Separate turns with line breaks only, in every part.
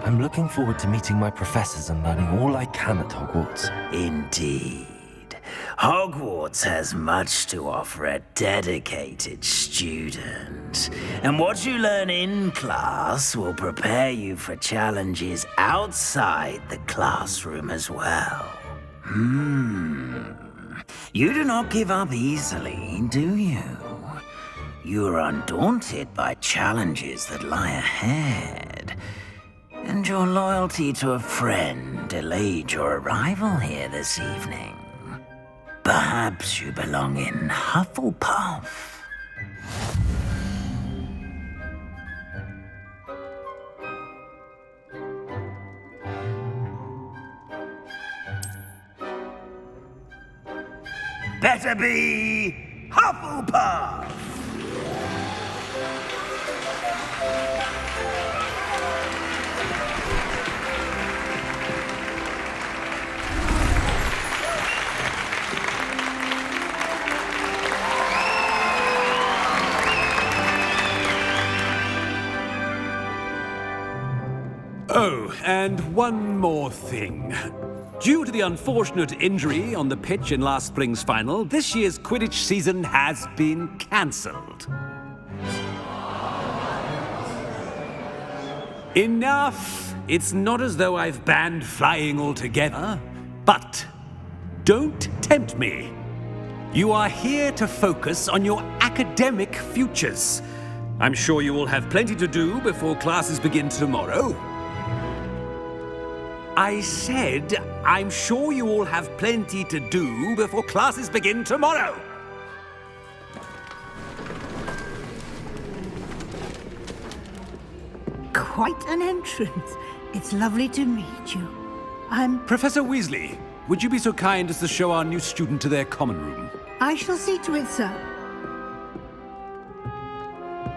I'm looking forward to meeting my professors and learning all I can at Hogwarts.
Indeed. Hogwarts has much to offer a dedicated student. And what you learn in class will prepare you for challenges outside the classroom as well. You do not give up easily, do you? You are undaunted by challenges that lie ahead. And your loyalty to a friend delayed your arrival here this evening. Perhaps you belong in Hufflepuff. Better be Hufflepuff!
Oh, and one more thing. Due to the unfortunate injury on the pitch in last spring's final, this year's Quidditch season has been cancelled. Enough! It's not as though I've banned flying altogether, but don't tempt me. You are here to focus on your academic futures. I'm sure you will have plenty to do before classes begin tomorrow. I said, I'm sure you all have plenty to do before classes begin tomorrow.
Quite an entrance. It's lovely to meet you. I'm...
Professor Weasley, would you be so kind as to show our new student to their common room?
I shall see to it, sir.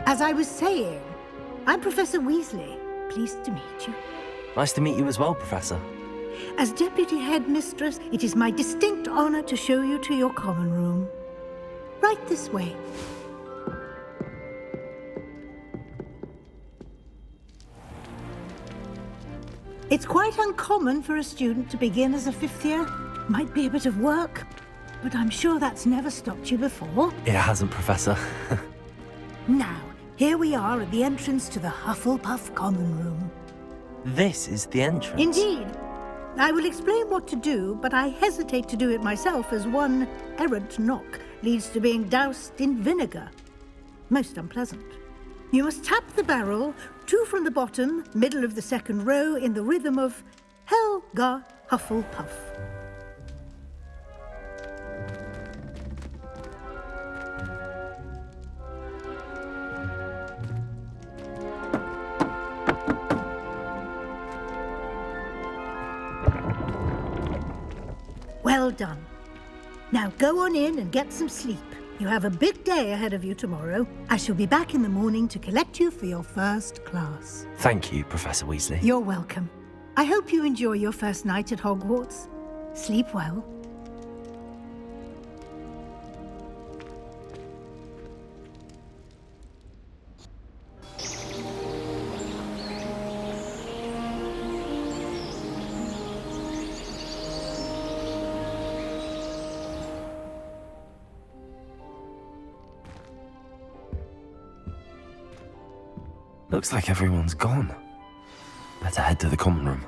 As I was saying, I'm Professor Weasley. Pleased to meet you.
Nice to meet you as well, Professor.
As Deputy Headmistress, it is my distinct honor to show you to your common room. Right this way. It's quite uncommon for a student to begin as a fifth year. Might be a bit of work, but I'm sure that's never stopped you before.
It hasn't, Professor.
Now, here we are at the entrance to the Hufflepuff common room.
This is the entrance.
Indeed. I will explain what to do, but I hesitate to do it myself as one errant knock leads to being doused in vinegar. Most unpleasant. You must tap the barrel, 2 from the bottom, middle of the second row, in the rhythm of Helga Hufflepuff. Well done. Now go on in and get some sleep. You have a big day ahead of you tomorrow. I shall be back in the morning to collect you for your first class.
Thank you, Professor Weasley.
You're welcome. I hope you enjoy your first night at Hogwarts. Sleep well.
Looks like everyone's gone. Better head to the common room.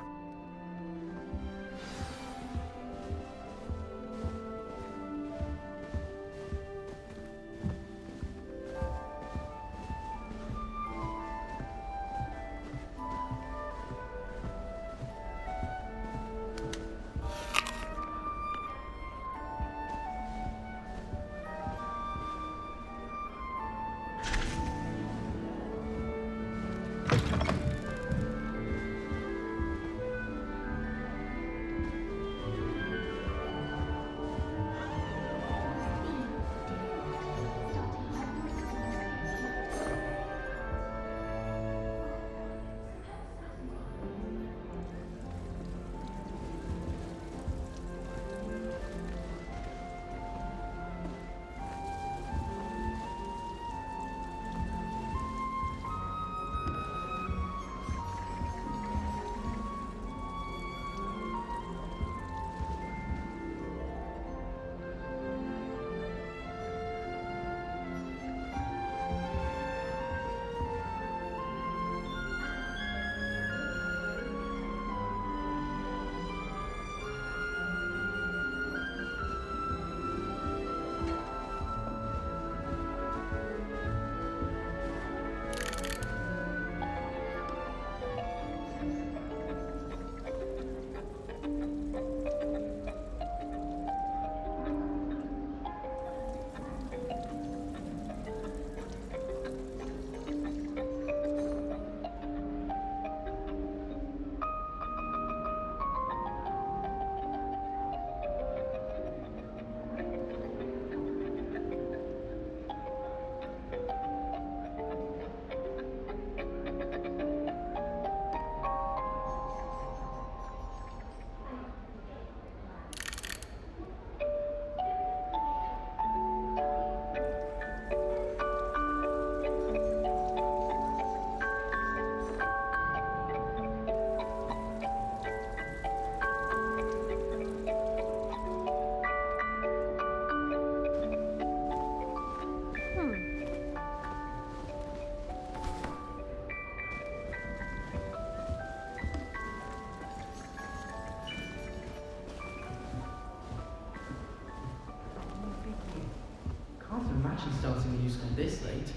who's come this late.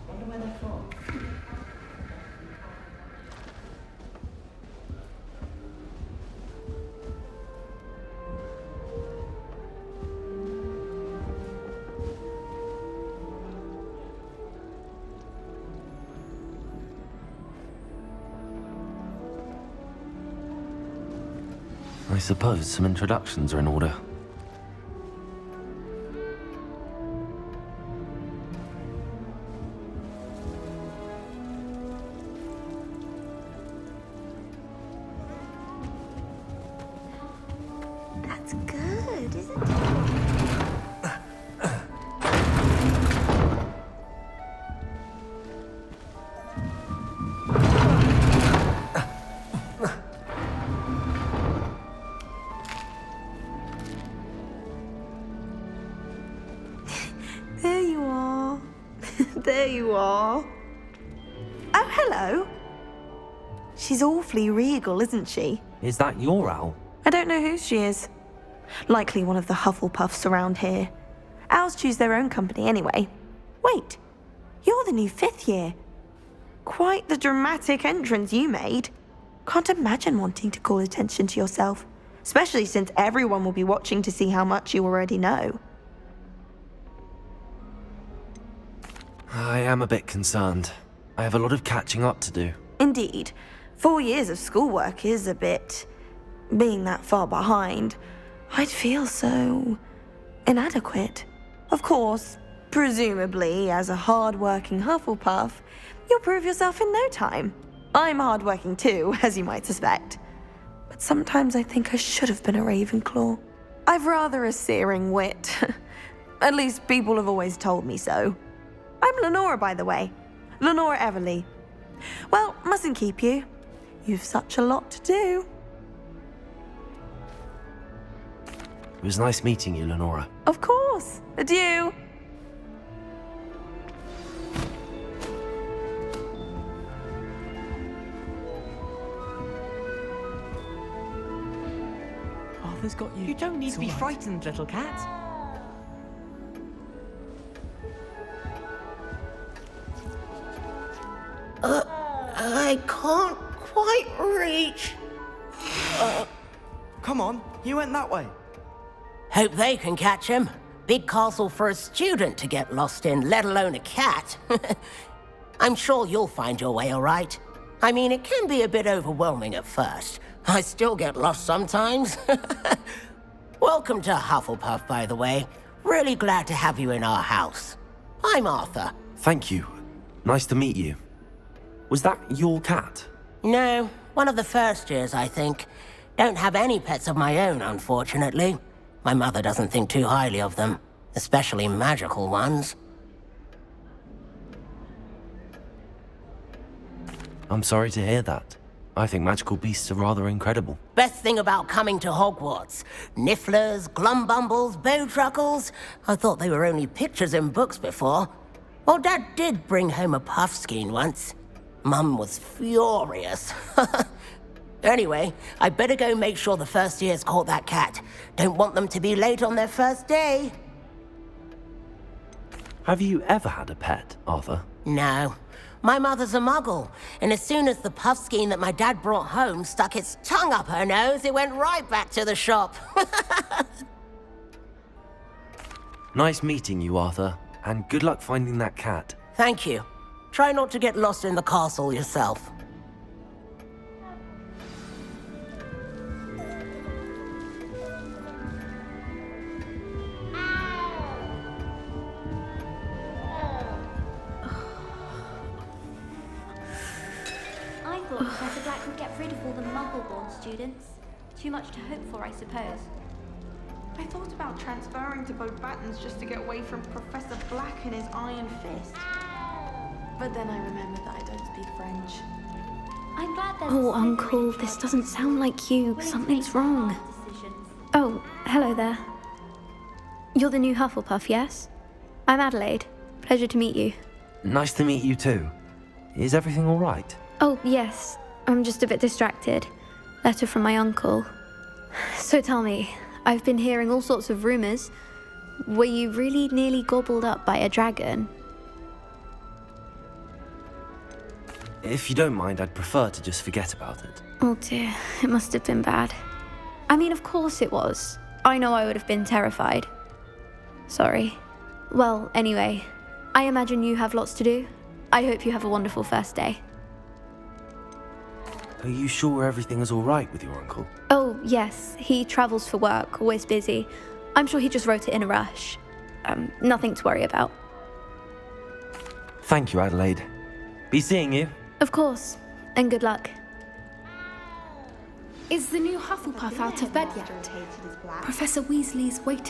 Wonder where they're from.
I suppose some introductions are in order.
That's good, isn't it? There you are. There you are. Oh, hello. She's awfully regal, isn't she?
Is that your owl?
I don't know who she is. Likely one of the Hufflepuffs around here. Owls choose their own company anyway. Wait, you're the new 5th year. Quite the dramatic entrance you made. Can't imagine wanting to call attention to yourself, especially since everyone will be watching to see how much you already know.
I am a bit concerned. I have a lot of catching up to do.
Indeed, 4 years of schoolwork is a bit... Being that far behind, I'd feel so... inadequate. Of course, presumably, as a hard-working Hufflepuff, you'll prove yourself in no time. I'm hard-working too, as you might suspect. But sometimes I think I should have been a Ravenclaw. I've rather a searing wit. At least people have always told me so. I'm Lenora, by the way. Lenora Everly. Well, mustn't keep you. You've such a lot to do.
It was nice meeting you, Lenora.
Of course. Adieu.
Arthur's got you.
You don't need
It's
to be
all right.
frightened, little cat.
I can't quite reach.
Come on, you went that way.
Hope they can catch him. Big castle for a student to get lost in, let alone a cat. I'm sure you'll find your way all right. I mean, it can be a bit overwhelming at first. I still get lost sometimes. Welcome to Hufflepuff, by the way. Really glad to have you in our house. I'm Arthur.
Thank you. Nice to meet you. Was that your cat?
No, one of the first years, I think. Don't have any pets of my own, unfortunately. My mother doesn't think too highly of them, especially magical ones.
I'm sorry to hear that. I think magical beasts are rather incredible.
Best thing about coming to Hogwarts. Nifflers, glumbumbles, bowtruckles. I thought they were only pictures in books before. Well, Dad did bring home a puffskein once. Mum was furious. Anyway, I better go make sure the first years caught that cat. Don't want them to be late on their first day.
Have you ever had a pet, Arthur?
No. My mother's a muggle, and as soon as the puffskein that my dad brought home stuck its tongue up her nose, it went right back to the shop.
Nice meeting you, Arthur, and good luck finding that cat.
Thank you. Try not to get lost in the castle yourself.
I thought Professor Black would get rid of all the Muggle-born students. Too much to hope for, I suppose.
I thought about transferring to Beauxbatons just to get away from Professor Black and his iron fist. But then I remembered that I don't speak French.
I'm glad there's
Oh,
a
Uncle,
spirit
this
for
doesn't sound like you.
willing to
Something's
make
wrong.
hard decisions.
Oh, hello there. You're the new Hufflepuff, yes? I'm Adelaide. Pleasure to meet you.
Nice to meet you too. Is everything all right?
Oh, yes. I'm just a bit distracted. Letter from my uncle. So tell me, I've been hearing all sorts of rumors. were you really nearly gobbled up by a dragon?
If you don't mind, I'd prefer to just forget about it.
Oh dear, it must have been bad. I mean, of course it was. I know I would have been terrified. Sorry. Well, anyway, I imagine you have lots to do. I hope you have a wonderful first day.
Are you sure everything is all right with your uncle?
Oh, yes, he travels for work, always busy. I'm sure he just wrote it in a rush. Nothing to worry about.
Thank you, Adelaide. Be seeing you.
Of course, and good luck.
Is the new Hufflepuff out of bed yet? Professor Weasley's waiting.